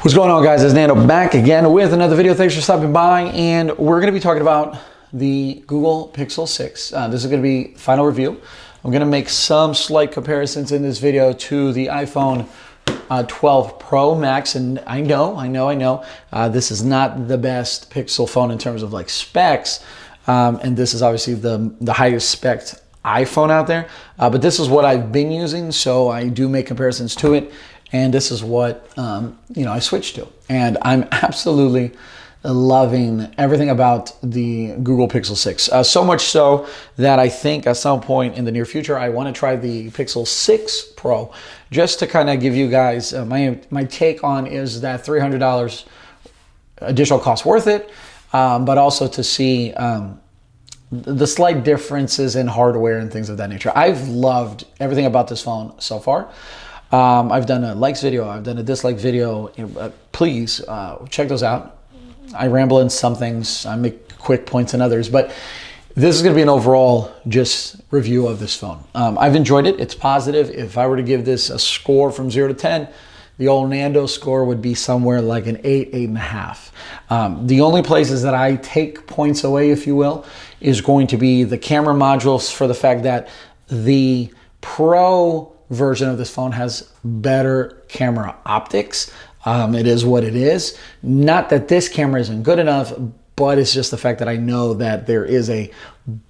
What's going on, guys? It's Nando back again with another video. Thanks for stopping by, and we're going to be talking about the Google Pixel 6. This is going to be final review. I'm going to make some slight comparisons in this video to the iPhone 12 Pro Max, and I know, this is not the best Pixel phone in terms of like specs, and this is obviously the highest spec iPhone out there, but this is what I've been using, so I do make comparisons to it. And this is what, I switched to. And I'm absolutely loving everything about the Google Pixel 6. So much so that I think at some point in the near future, I want to try the Pixel 6 Pro just to kind of give you guys my take on, is that $300 additional cost worth it? But also to see the slight differences in hardware and things of that nature. I've loved everything about this phone so far. I've done a likes video, I've done a dislike video. Please check those out. I ramble in some things, I make quick points in others, but this is going to be an overall just review of this phone. I've enjoyed it. It's positive. If I were to give this a score from 0 to 10, the old Nando score would be somewhere like an 8, 8.5. The only places that I take points away, if you will, is going to be the camera modules, for the fact that the Pro version of this phone has better camera optics. It is what it is. Not that this camera isn't good enough, but it's just the fact that I know that there is a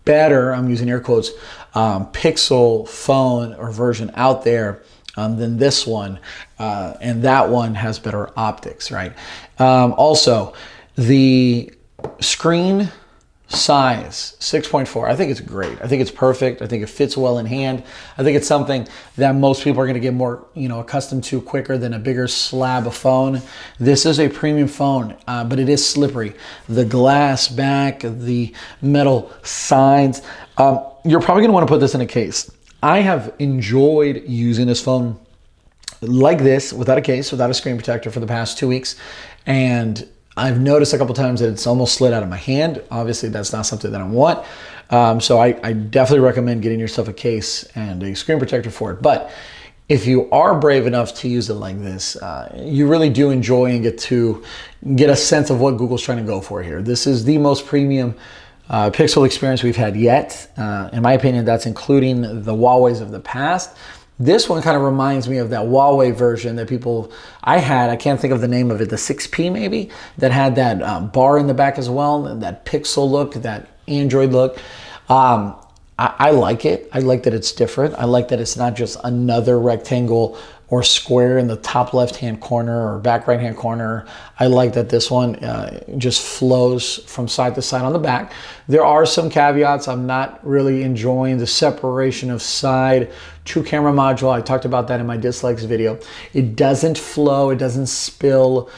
better, I'm using air quotes, Pixel phone or version out there than this one, and that one has better optics, right? Also, the screen size 6.4. I think it's great. I think it's perfect. I think it fits well in hand. I think it's something that most people are going to get more accustomed to quicker than a bigger slab of phone. This is a premium phone, but it is slippery. The glass back, the metal sides. You're probably going to want to put this in a case. I have enjoyed using this phone like this, without a case, without a screen protector, for the past 2 weeks, and I've noticed a couple times that it's almost slid out of my hand. Obviously, that's not something that I want. So I definitely recommend getting yourself a case and a screen protector for it. But if you are brave enough to use it like this, you really do enjoy and get a sense of what Google's trying to go for here. This is the most premium Pixel experience we've had yet. In my opinion, that's including the Huawei's of the past. This one kind of reminds me of that Huawei version that I can't think of the name of it, the 6P maybe, that had that bar in the back as well, and that Pixel look, that Android look. I like it. I like that it's different. I like that it's not just another rectangle or square in the top left-hand corner or back right-hand corner. I like that this one just flows from side to side on the back. There are some caveats. I'm not really enjoying the separation of side to camera module. I talked about that in my dislikes video. It doesn't flow, it doesn't spill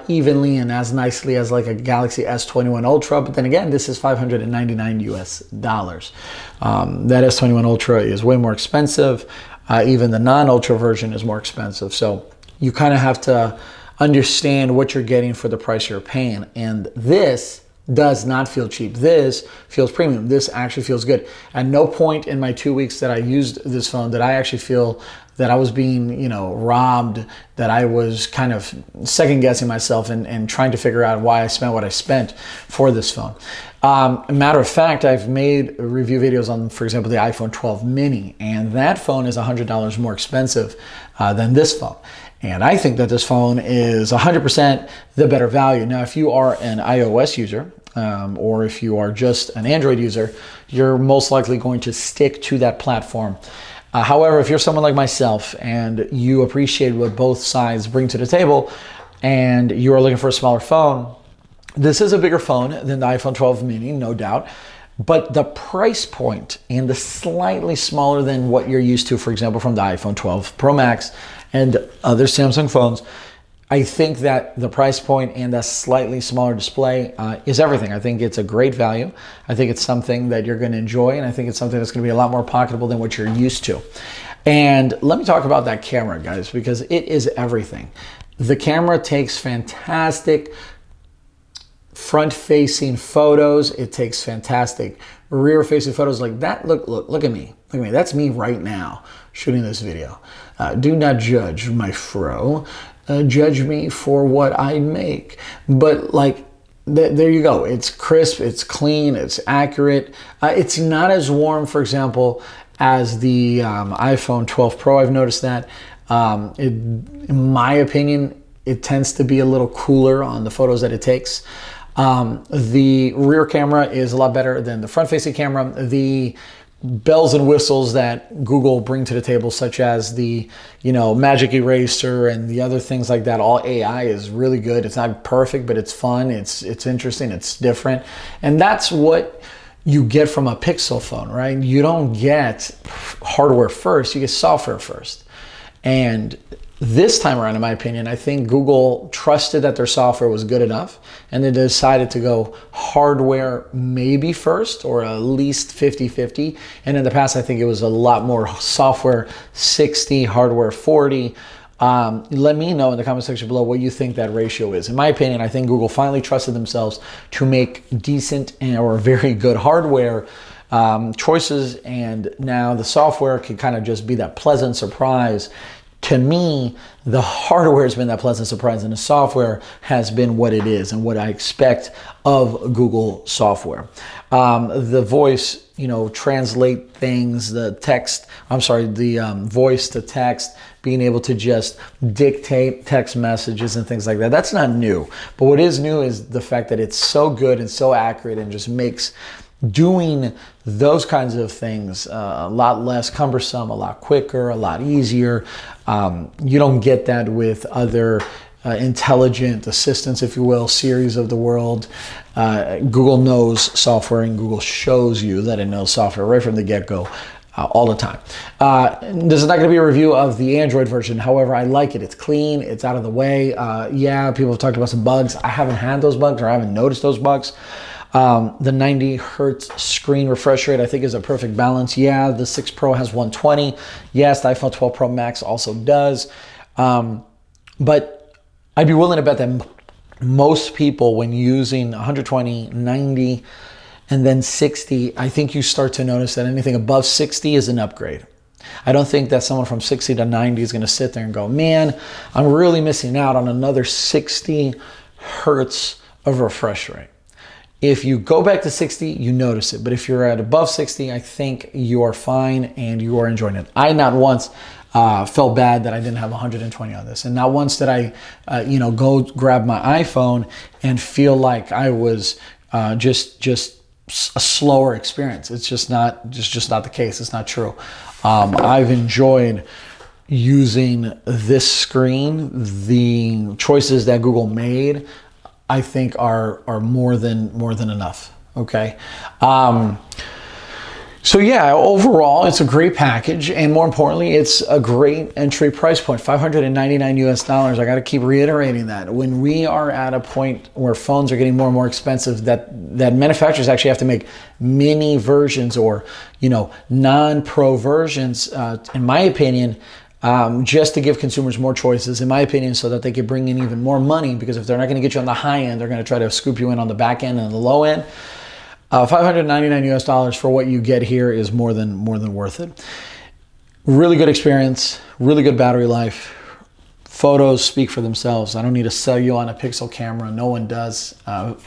evenly and as nicely as like a Galaxy S21 Ultra, but then again, this is $599 US. That S21 Ultra is way more expensive. Even the non-Ultra version is more expensive. So you kind of have to understand what you're getting for the price you're paying. And this does not feel cheap. This feels premium. This actually feels good. At no point in my 2 weeks that I used this phone did I actually feel that I was being, robbed, that I was kind of second guessing myself and trying to figure out why I spent what I spent for this phone. Matter of fact, I've made review videos on, for example, the iPhone 12 mini, and that phone is $100 more expensive than this phone. And I think that this phone is 100% the better value. Now, if you are an iOS user, or if you are just an Android user, you're most likely going to stick to that platform. However, if you're someone like myself and you appreciate what both sides bring to the table and you are looking for a smaller phone, this is a bigger phone than the iPhone 12 mini, no doubt. But the price point and the slightly smaller than what you're used to, for example, from the iPhone 12 Pro Max and other Samsung phones, I think that the price point and the slightly smaller display is everything. I think it's a great value. I think it's something that you're going to enjoy, and I think it's something that's going to be a lot more pocketable than what you're used to. And let me talk about that camera, guys, because it is everything. The camera takes fantastic front-facing photos. It takes fantastic rear-facing photos like that. Look at me. Look at me. That's me right now shooting this video. Do not judge, my fro. judge me for what I make. But like, there you go. It's crisp, it's clean, it's accurate. It's not as warm, for example, as the iPhone 12 Pro. I've noticed that. In my opinion, it tends to be a little cooler on the photos that it takes. The rear camera is a lot better than the front-facing camera. The bells and whistles that Google bring to the table, such as the, magic eraser and the other things like that, all AI, is really good. It's not perfect, but it's fun. It's interesting. It's different. And that's what you get from a Pixel phone, right? You don't get hardware first, you get software first. And this time around, in my opinion, I think Google trusted that their software was good enough, and they decided to go hardware maybe first, or at least 50-50. And in the past, I think it was a lot more software 60, hardware 40. Let me know in the comment section below what you think that ratio is. In my opinion, I think Google finally trusted themselves to make decent or very good hardware choices, and now the software can kind of just be that pleasant surprise. To me, the hardware has been that pleasant surprise, and the software has been what it is and what I expect of Google software. The voice, translate things, the voice to text, being able to just dictate text messages and things like that. That's not new. But what is new is the fact that it's so good and so accurate, and just makes doing those kinds of things a lot less cumbersome, a lot quicker, a lot easier. You don't get that with other intelligent assistants, if you will, Siris of the world. Google knows software, and Google shows you that it knows software right from the get-go. All the time. This is not going to be a review of the Android version. However, I like it. It's clean. It's out of the way. Yeah, people have talked about some bugs. I haven't had those bugs, or I haven't noticed those bugs. The 90 hertz screen refresh rate, I think, is a perfect balance. Yeah, the 6 Pro has 120. Yes, the iPhone 12 Pro Max also does. But I'd be willing to bet that most people, when using 120, 90, and then 60, I think you start to notice that anything above 60 is an upgrade. I don't think that someone from 60 to 90 is going to sit there and go, man, I'm really missing out on another 60 hertz of refresh rate. If you go back to 60, you notice it. But if you're at above 60, I think you are fine and you are enjoying it. I not once felt bad that I didn't have 120 on this. And not once did I, go grab my iPhone and feel like I was just a slower experience. It's just not the case. It's not true. I've enjoyed using this screen. The choices that Google made, I think, are more than enough. Okay. So yeah, overall, it's a great package, and more importantly, it's a great entry price point, $599 US. I got to keep reiterating that. When we are at a point where phones are getting more and more expensive, that manufacturers actually have to make mini versions, or non-pro versions, in my opinion, just to give consumers more choices, in my opinion, so that they can bring in even more money. Because if they're not going to get you on the high end, they're going to try to scoop you in on the back end and the low end. $599 US for what you get here is more than worth it. Really good experience, really good battery life. Photos speak for themselves. I don't need to sell you on a Pixel camera. No one does.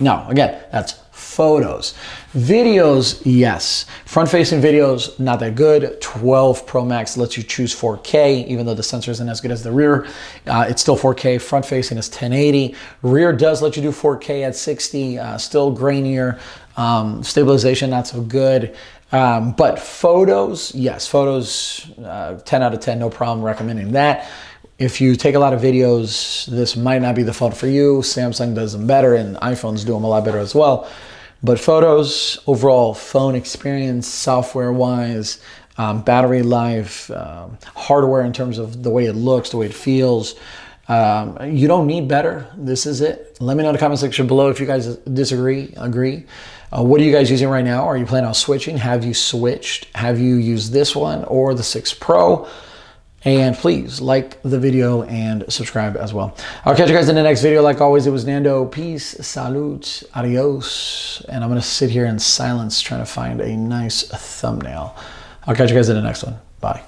No, again, that's photos. Videos, yes. Front-facing videos, not that good. 12 Pro Max lets you choose 4K, even though the sensor isn't as good as the rear. It's still 4K. Front-facing is 1080. Rear does let you do 4K at 60. Still grainier. Stabilization, not so good. But photos, yes. Photos, 10 out of 10, no problem recommending that. If you take a lot of videos, this might not be the phone for you. Samsung does them better, and iPhones do them a lot better as well. But photos, overall phone experience, software-wise, battery life, hardware in terms of the way it looks, the way it feels, you don't need better. This is it. Let me know in the comment section below if you guys disagree, agree. What are you guys using right now? Are you planning on switching? Have you switched? Have you used this one or the 6 Pro? And please like the video and subscribe as well. I'll catch you guys in the next video. Like always, it was Nando. Peace, salute, adios. And I'm going to sit here in silence trying to find a nice thumbnail. I'll catch you guys in the next one. Bye.